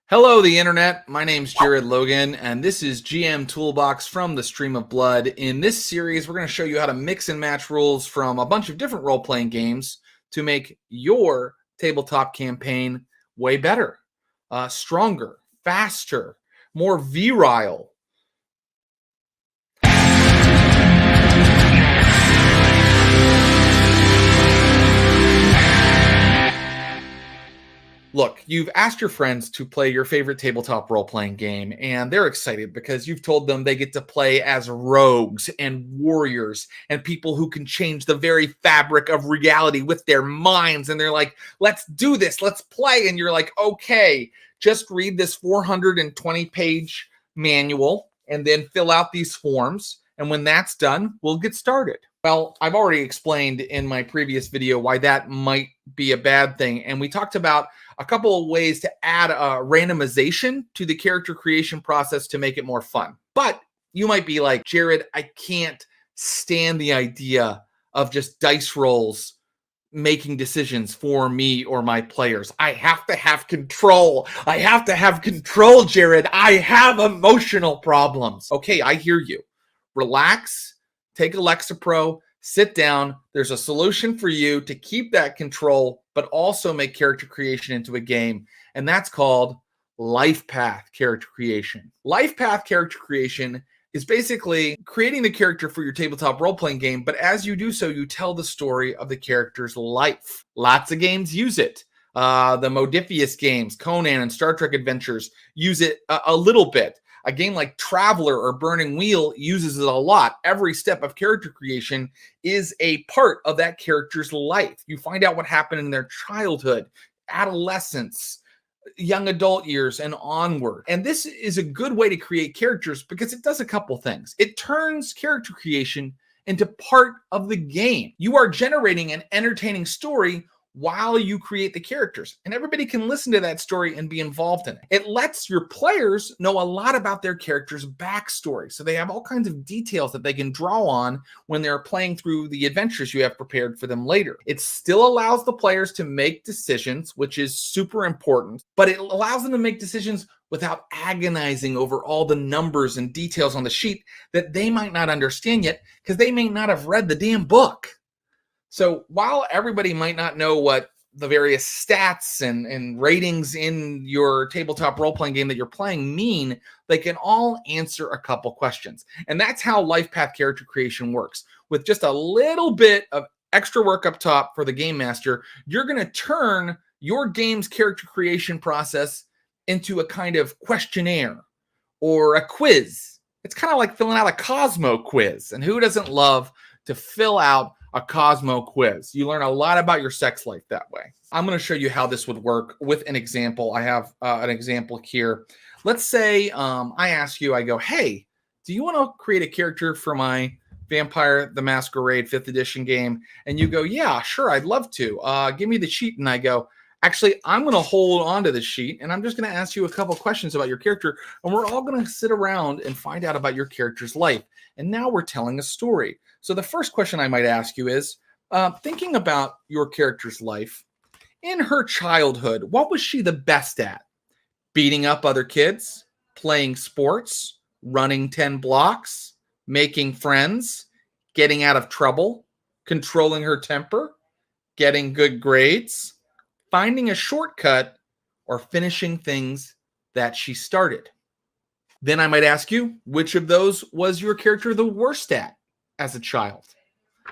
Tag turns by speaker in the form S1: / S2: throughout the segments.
S1: Hello, the internet. My name's Jared Logan, and this is GM Toolbox from the Stream of Blood. In this series, we're going to show you how to mix and match rules from a bunch of different role-playing games to make your tabletop campaign way better, stronger, faster, more virile. Look, you've asked your friends to play your favorite tabletop role-playing game, and they're excited because you've told them they get to play as rogues and warriors and people who can change the very fabric of reality with their minds. And they're like, let's do this, let's play. And you're like, okay, just read this 420-page manual and then fill out these forms. And when that's done, we'll get started. Well, I've already explained in my previous video why that might be a bad thing. And we talked about a couple of ways to add a randomization to the character creation process to make it more fun. But you might be like, Jared, I can't stand the idea of just dice rolls making decisions for me or my players. I have to have control. I have to have control, Jared. I have emotional problems. Okay, I hear you. Relax. Take a Lexapro, sit down. There's a solution for you to keep that control, but also make character creation into a game. And that's called Lifepath character creation. Lifepath character creation is basically creating the character for your tabletop role-playing game, but as you do so, you tell the story of the character's life. Lots of games use it. The Modifius games, Conan and Star Trek Adventures use it a little bit. A game like Traveler or Burning Wheel uses it a lot. Every step of character creation is a part of that character's life. You find out what happened in their childhood, adolescence, young adult years, and onward. And this is a good way to create characters because it does a couple things. It turns character creation into part of the game. You are generating an entertaining story while you create the characters, and everybody can listen to that story and be involved in it. It lets your players know a lot about their character's backstory, so they have all kinds of details that they can draw on when they're playing through the adventures you have prepared for them later. It still allows the players to make decisions, which is super important, but it allows them to make decisions without agonizing over all the numbers and details on the sheet that they might not understand yet because they may not have read the damn book. So while everybody might not know what the various stats and ratings in your tabletop role-playing game that you're playing mean, they can all answer a couple questions. And that's how Lifepath character creation works. With just a little bit of extra work up top for the game master, you're going to turn your game's character creation process into a kind of questionnaire or a quiz. It's kind of like filling out a Cosmo quiz. And who doesn't love to fill out a Cosmo quiz? You learn a lot about your sex life that way. I'm going to show you how this would work with an example. I have an example here. Let's say I ask you, I go, hey, do you want to create a character for my Vampire the Masquerade 5th edition game? And you go, yeah, sure, I'd love to. Give me the sheet. And I go, actually, I'm going to hold on to the sheet, and I'm just going to ask you a couple questions about your character, and we're all going to sit around and find out about your character's life. And now we're telling a story. So the first question I might ask you is, thinking about your character's life, in her childhood, what was she the best at? Beating up other kids, playing sports, running 10 blocks, making friends, getting out of trouble, controlling her temper, getting good grades, finding a shortcut, or finishing things that she started. Then I might ask you, which of those was your character the worst at as a child?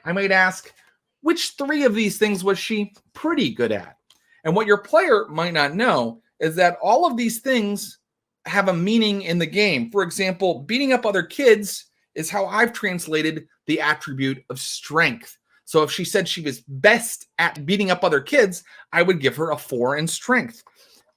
S1: I might ask, which 3 of these things was she pretty good at? And what your player might not know is that all of these things have a meaning in the game. For example, beating up other kids is how I've translated the attribute of strength. So if she said she was best at beating up other kids, I would give her a 4 in strength.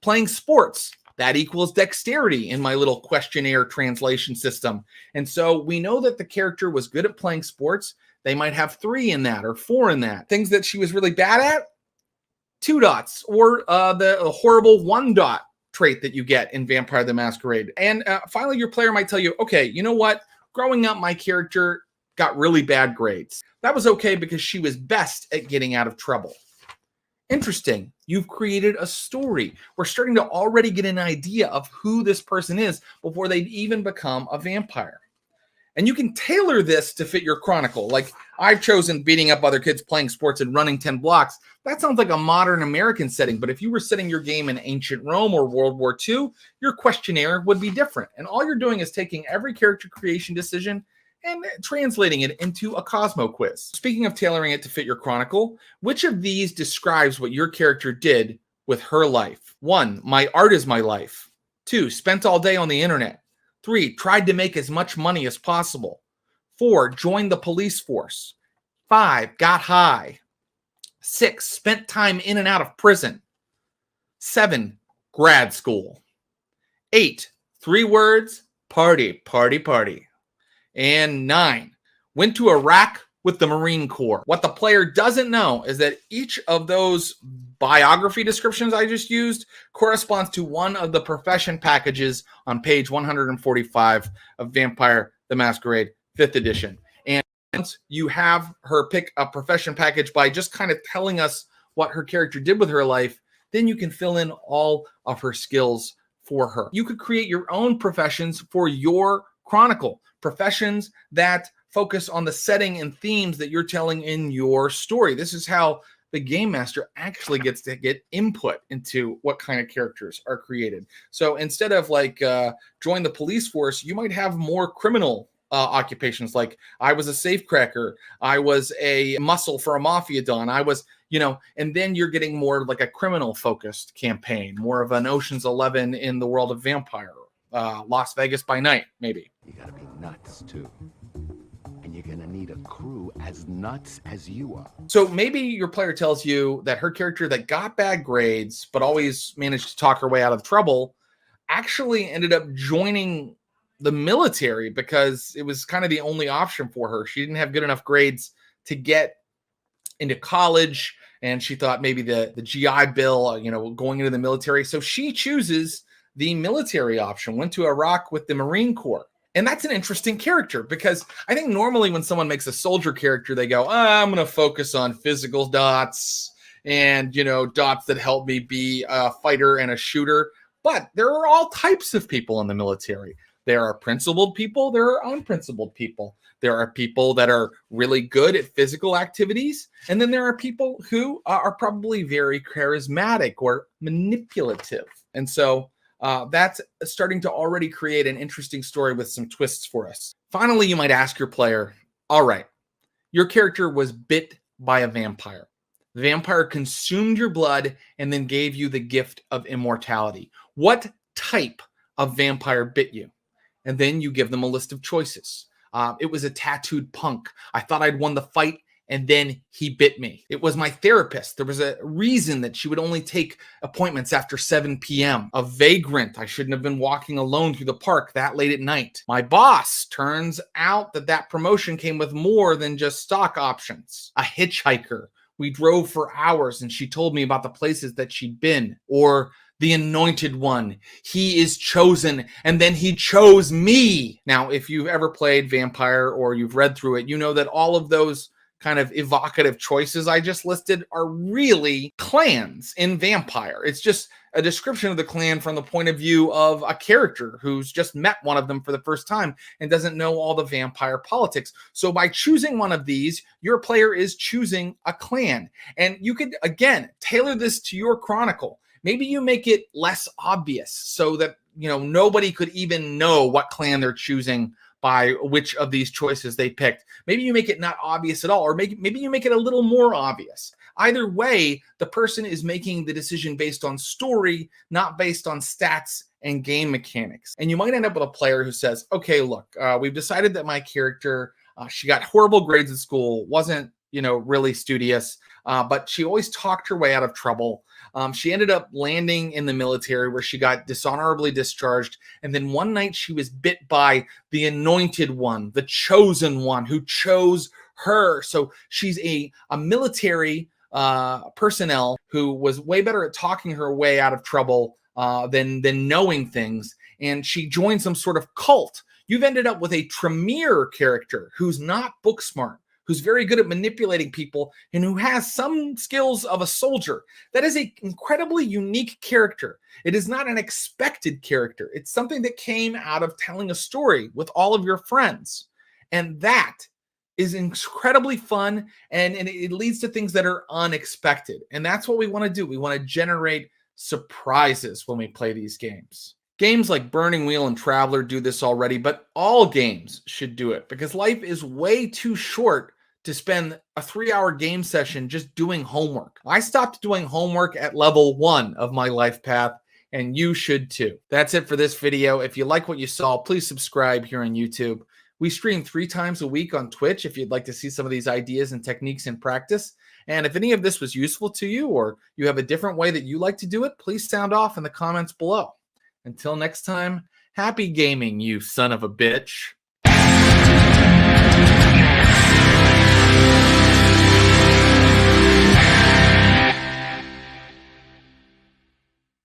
S1: Playing sports, that equals dexterity in my little questionnaire translation system. And so we know that the character was good at playing sports. They might have 3 in that or 4 in that. Things that she was really bad at, 2 dots, or the horrible 1 dot trait that you get in Vampire the Masquerade. And finally, your player might tell you, okay, you know what? Growing up, my character got really bad grades. That was okay because she was best at getting out of trouble. Interesting. You've created a story. We're starting to already get an idea of who this person is before they even become a vampire. And you can tailor this to fit your chronicle. Like I've chosen beating up other kids, playing sports, and running 10 blocks. That sounds like a modern American setting. But if you were setting your game in ancient Rome or World War II, your questionnaire would be different. And all you're doing is taking every character creation decision and translating it into a Cosmo quiz. Speaking of tailoring it to fit your chronicle, which of these describes what your character did with her life? 1, my art is my life. 2, spent all day on the internet. 3, tried to make as much money as possible. 4, joined the police force. 5, got high. 6, spent time in and out of prison. 7, grad school. 8, 3 words, party, party, party. And 9, went to Iraq with the Marine Corps. What the player doesn't know is that each of those biography descriptions I just used corresponds to one of the profession packages on page 145 of Vampire the Masquerade 5th edition. And once you have her pick a profession package by just kind of telling us what her character did with her life, then you can fill in all of her skills for her. You could create your own professions for your chronicle, professions that focus on the setting and themes that you're telling in your story. This is how the game master actually gets to get input into what kind of characters are created. So instead of like join the police force, you might have more criminal occupations, like I was a safecracker, I was a muscle for a mafia don, I was, and then you're getting more like a criminal focused campaign, more of an Ocean's 11 in the world of vampire, Las Vegas by night, maybe.
S2: You gotta be nuts too. And you're gonna need a crew as nuts as you are.
S1: So maybe your player tells you that her character that got bad grades but always managed to talk her way out of trouble actually ended up joining the military because it was kind of the only option for her. She didn't have good enough grades to get into college, and she thought maybe the GI Bill, going into the military. So she chooses the military option, went to Iraq with the Marine Corps. And that's an interesting character because I think normally when someone makes a soldier character, they go, I'm going to focus on physical dots and, dots that help me be a fighter and a shooter. But there are all types of people in the military. There are principled people. There are unprincipled people. There are people that are really good at physical activities. And then there are people who are probably very charismatic or manipulative. And so that's starting to already create an interesting story with some twists for us. Finally, you might ask your player, all right, your character was bit by a vampire. The vampire consumed your blood and then gave you the gift of immortality. What type of vampire bit you? And then you give them a list of choices. It was a tattooed punk. I thought I'd won the fight, and then he bit me. It was my therapist. There was a reason that she would only take appointments after 7 p.m. A vagrant. I shouldn't have been walking alone through the park that late at night. My boss. Turns out that promotion came with more than just stock options. A hitchhiker. We drove for hours and she told me about the places that she'd been. Or the anointed one. He is chosen, and then he chose me. Now, if you've ever played Vampire or you've read through it, you know that all of those kind of evocative choices I just listed are really clans in Vampire. It's just a description of the clan from the point of view of a character who's just met one of them for the first time and doesn't know all the vampire politics. So by choosing one of these, your player is choosing a clan. And you could, again, tailor this to your chronicle. Maybe you make it less obvious so that, nobody could even know what clan they're choosing by which of these choices they picked. Maybe you make it not obvious at all, or maybe you make it a little more obvious. Either way, the person is making the decision based on story, not based on stats and game mechanics. And you might end up with a player who says, okay, look, we've decided that my character, she got horrible grades at school, wasn't, really studious, but she always talked her way out of trouble. She ended up landing in the military where she got dishonorably discharged. And then one night she was bit by the anointed one, the chosen one who chose her. So she's a military personnel who was way better at talking her way out of trouble than knowing things. And she joined some sort of cult. You've ended up with a Tremere character who's not book smart, who's very good at manipulating people and who has some skills of a soldier. That is an incredibly unique character. It is not an expected character. It's something that came out of telling a story with all of your friends. And that is incredibly fun, and it leads to things that are unexpected. And that's what we want to do. We want to generate surprises when we play these games. Games like Burning Wheel and Traveler do this already, but all games should do it because life is way too short to spend a 3-hour game session just doing homework. I stopped doing homework at level 1 of my life path, and you should too. That's it for this video. If you like what you saw, please subscribe here on YouTube. We stream 3 times a week on Twitch if you'd like to see some of these ideas and techniques in practice. And if any of this was useful to you or you have a different way that you like to do it, please sound off in the comments below. Until next time, happy gaming, you son of a bitch.